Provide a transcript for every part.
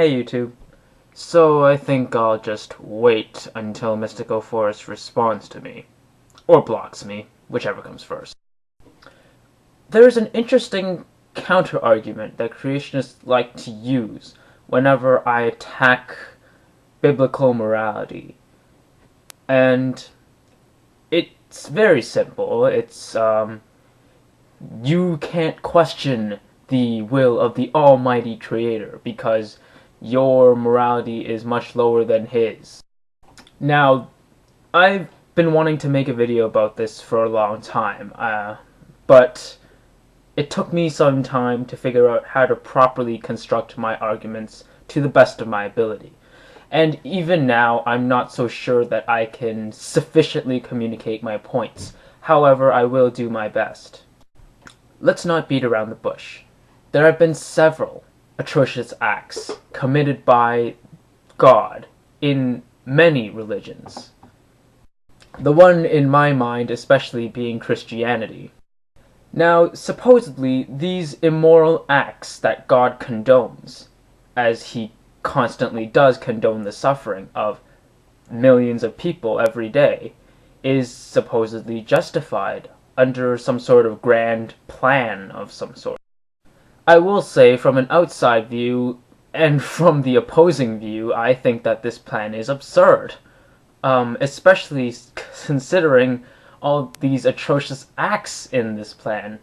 Hey YouTube. So I think I'll just wait until Mystical Forest responds to me. Or blocks me, whichever comes first. There's an interesting counter-argument that creationists like to use whenever I attack biblical morality. And it's very simple. It's, you can't question the will of the Almighty Creator because your morality is much lower than His. Now, I've been wanting to make a video about this for a long time, but it took me some time to figure out how to properly construct my arguments to the best of my ability. And even now, I'm not so sure that I can sufficiently communicate my points. However, I will do my best. Let's not beat around the bush. There have been several atrocious acts committed by God in many religions. The one in my mind especially being Christianity. Now, supposedly, these immoral acts that God condones, as He constantly does condone the suffering of millions of people every day, is supposedly justified under some sort of grand plan of some sort. I will say, from an outside view, and from the opposing view, I think that this plan is absurd. Especially considering all these atrocious acts in this plan.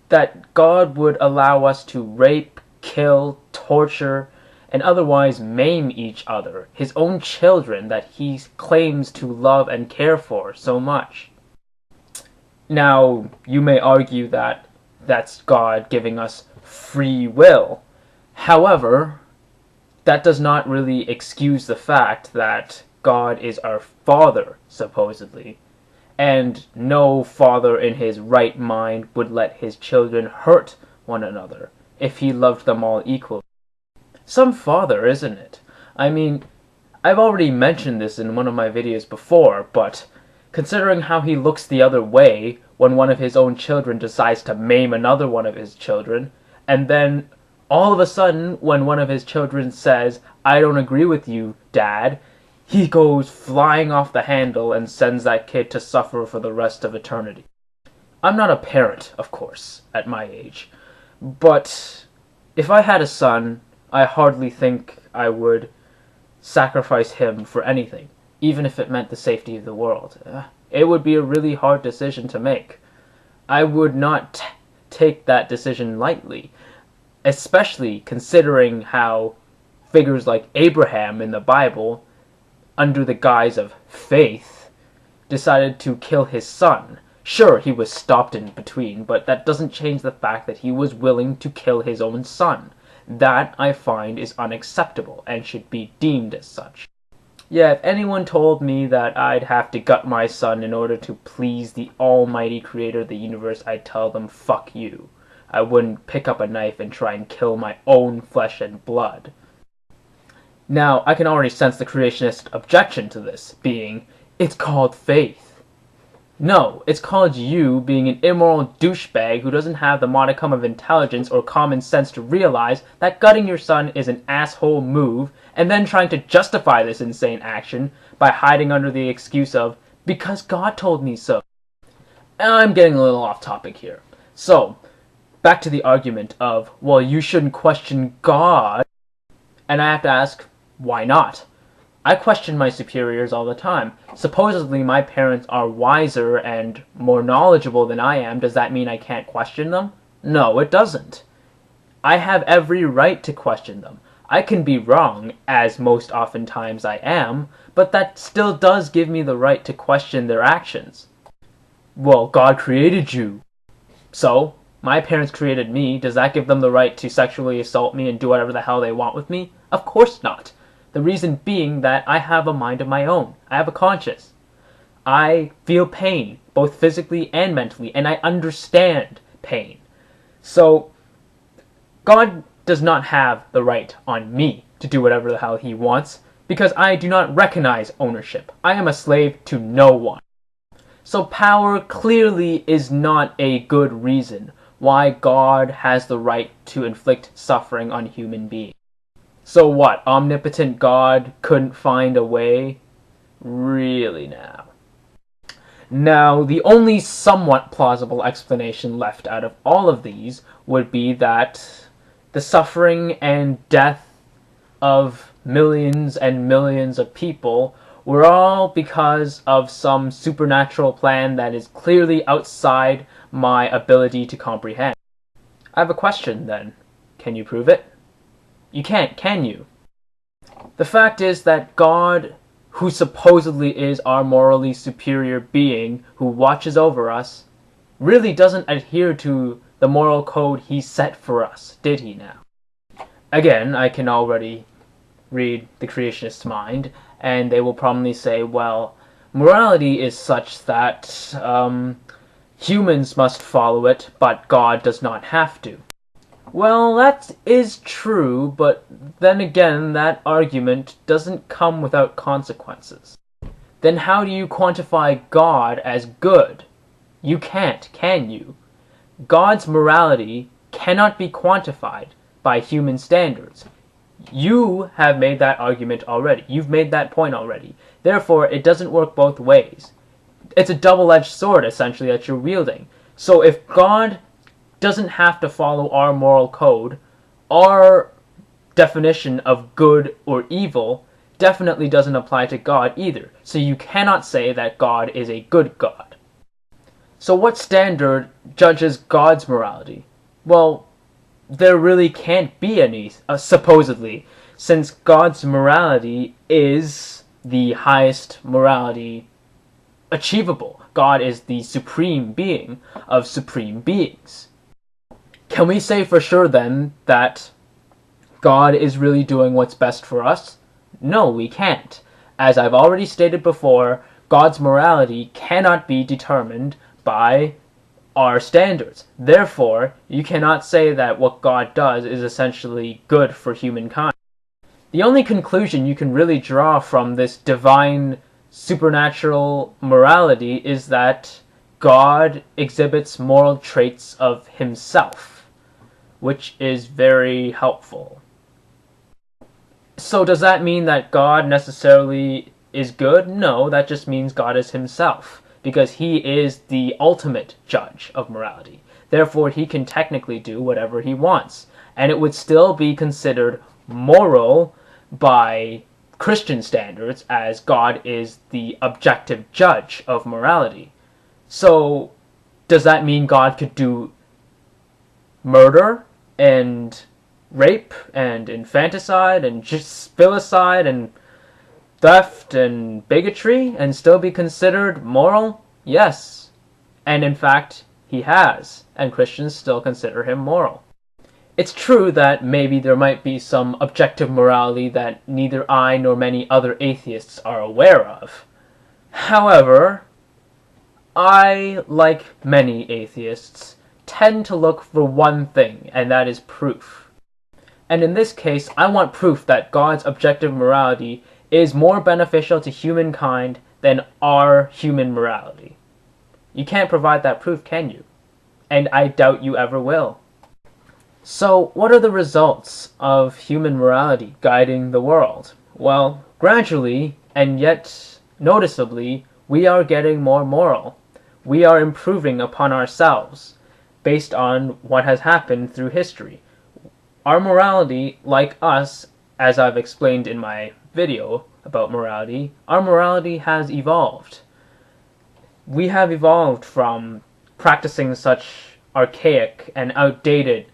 That God would allow us to rape, kill, torture, and otherwise maim each other, His own children that He claims to love and care for so much. Now, you may argue that that's God giving us free will. However, that does not really excuse the fact that God is our Father, supposedly, and no father in his right mind would let his children hurt one another if he loved them all equally. Some father, isn't it? I mean, I've already mentioned this in one of my videos before, but considering how he looks the other way when one of his own children decides to maim another one of his children, and then all of a sudden when one of his children says, "I don't agree with you, Dad," he goes flying off the handle and sends that kid to suffer for the rest of eternity. I'm not a parent, of course, at my age, but if I had a son, I hardly think I would sacrifice him for anything, even if it meant the safety of the world. It would be a really hard decision to make. I would not take that decision lightly, especially considering how figures like Abraham in the Bible, under the guise of faith, decided to kill his son. Sure, he was stopped in between, but that doesn't change the fact that he was willing to kill his own son. That, I find, is unacceptable and should be deemed as such. Yeah, if anyone told me that I'd have to gut my son in order to please the Almighty Creator of the universe, I'd tell them, fuck you. I wouldn't pick up a knife and try and kill my own flesh and blood. Now, I can already sense the creationist objection to this, being, it's called faith. No, it's called you being an immoral douchebag who doesn't have the modicum of intelligence or common sense to realize that gutting your son is an asshole move, and then trying to justify this insane action by hiding under the excuse of, because God told me so. I'm getting a little off topic here. So, back to the argument of, well, you shouldn't question God, and I have to ask, why not? I question my superiors all the time. Supposedly my parents are wiser and more knowledgeable than I am. Does that mean I can't question them? No, it doesn't. I have every right to question them. I can be wrong, as most oftentimes I am, but that still does give me the right to question their actions. Well, God created you. So, my parents created me. Does that give them the right to sexually assault me and do whatever the hell they want with me? Of course not. The reason being that I have a mind of my own. I have a conscience. I feel pain, both physically and mentally, and I understand pain. So, God does not have the right on me to do whatever the hell He wants, because I do not recognize ownership. I am a slave to no one. So power clearly is not a good reason why God has the right to inflict suffering on human beings. So what, omnipotent God couldn't find a way? Really now? Now, the only somewhat plausible explanation left out of all of these would be that the suffering and death of millions and millions of people were all because of some supernatural plan that is clearly outside my ability to comprehend. I have a question then. Can you prove it? You can't, can you? The fact is that God, who supposedly is our morally superior being who watches over us, really doesn't adhere to the moral code he set for us, did he now? Again, I can already read the creationist's mind, and they will probably say, well, morality is such that humans must follow it, but God does not have to. Well, that is true, but then again, that argument doesn't come without consequences. Then how do you quantify God as good? You can't, can you? God's morality cannot be quantified by human standards. You have made that argument already. You've made that point already. Therefore, it doesn't work both ways. It's a double-edged sword, essentially, that you're wielding. So if God doesn't have to follow our moral code, our definition of good or evil definitely doesn't apply to God either. So you cannot say that God is a good God. So what standard judges God's morality? Well, there really can't be any, supposedly, since God's morality is the highest morality achievable. God is the supreme being of supreme beings. Can we say for sure then that God is really doing what's best for us? No, we can't. As I've already stated before, God's morality cannot be determined by our standards. Therefore, you cannot say that what God does is essentially good for humankind. The only conclusion you can really draw from this divine supernatural morality is that God exhibits moral traits of himself, which is very helpful. So does that mean that God necessarily is good? No, that just means God is himself, because he is the ultimate judge of morality. Therefore, he can technically do whatever he wants, and it would still be considered moral by Christian standards, as God is the objective judge of morality. So, does that mean God could do murder and rape and infanticide and filicide and theft and bigotry and still be considered moral? Yes. And in fact, he has, and Christians still consider him moral. It's true that maybe there might be some objective morality that neither I nor many other atheists are aware of. However, I, like many atheists, tend to look for one thing, and that is proof. And in this case, I want proof that God's objective morality is more beneficial to humankind than our human morality. You can't provide that proof, can you? And I doubt you ever will. So, what are the results of human morality guiding the world? Well, gradually, and yet noticeably, we are getting more moral. We are improving upon ourselves, based on what has happened through history. Our morality, like us, as I've explained in my video about morality, our morality has evolved. We have evolved from practicing such archaic and outdated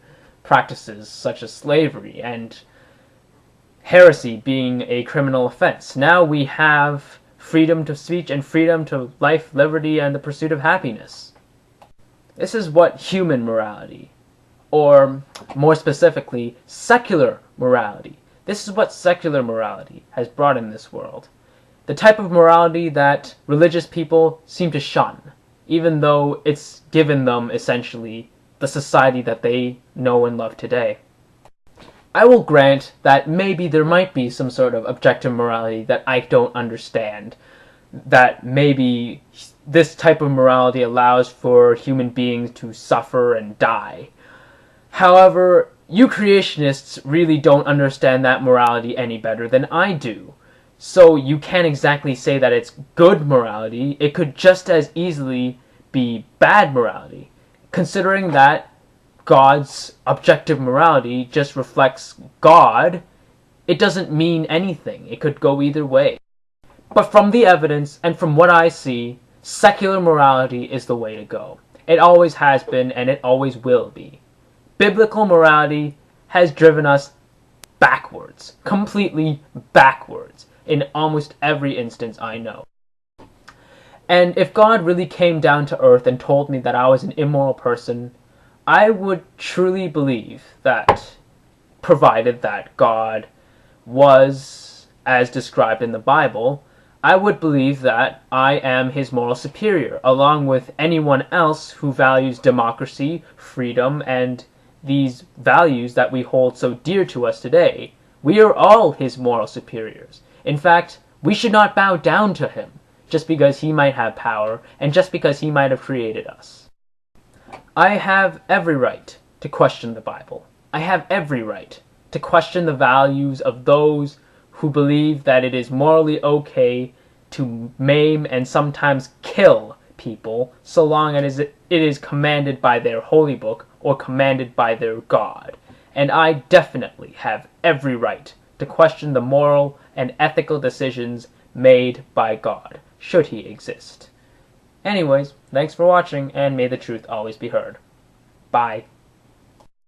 practices such as slavery and heresy being a criminal offense. Now we have freedom to speech and freedom to life, liberty, and the pursuit of happiness. This is what human morality, or more specifically, secular morality. This is what secular morality has brought in this world. The type of morality that religious people seem to shun, even though it's given them, essentially, the society that they know and love today. I will grant that maybe there might be some sort of objective morality that I don't understand, that maybe this type of morality allows for human beings to suffer and die. However, you creationists really don't understand that morality any better than I do. So you can't exactly say that it's good morality. It could just as easily be bad morality, considering that God's objective morality just reflects God. It doesn't mean anything. It could go either way. But from the evidence and from what I see, secular morality is the way to go. It always has been, and it always will be. Biblical morality has driven us backwards, completely backwards, in almost every instance I know. And if God really came down to earth and told me that I was an immoral person, I would truly believe that, provided that God was as described in the Bible, I would believe that I am his moral superior, along with anyone else who values democracy, freedom, and these values that we hold so dear to us today. We are all his moral superiors. In fact, we should not bow down to him, just because he might have power, and just because he might have created us. I have every right to question the Bible. I have every right to question the values of those who believe that it is morally okay to maim and sometimes kill people so long as it is commanded by their holy book or commanded by their God. And I definitely have every right to question the moral and ethical decisions made by God, should he exist. Anyways, thanks for watching, and may the truth always be heard. Bye.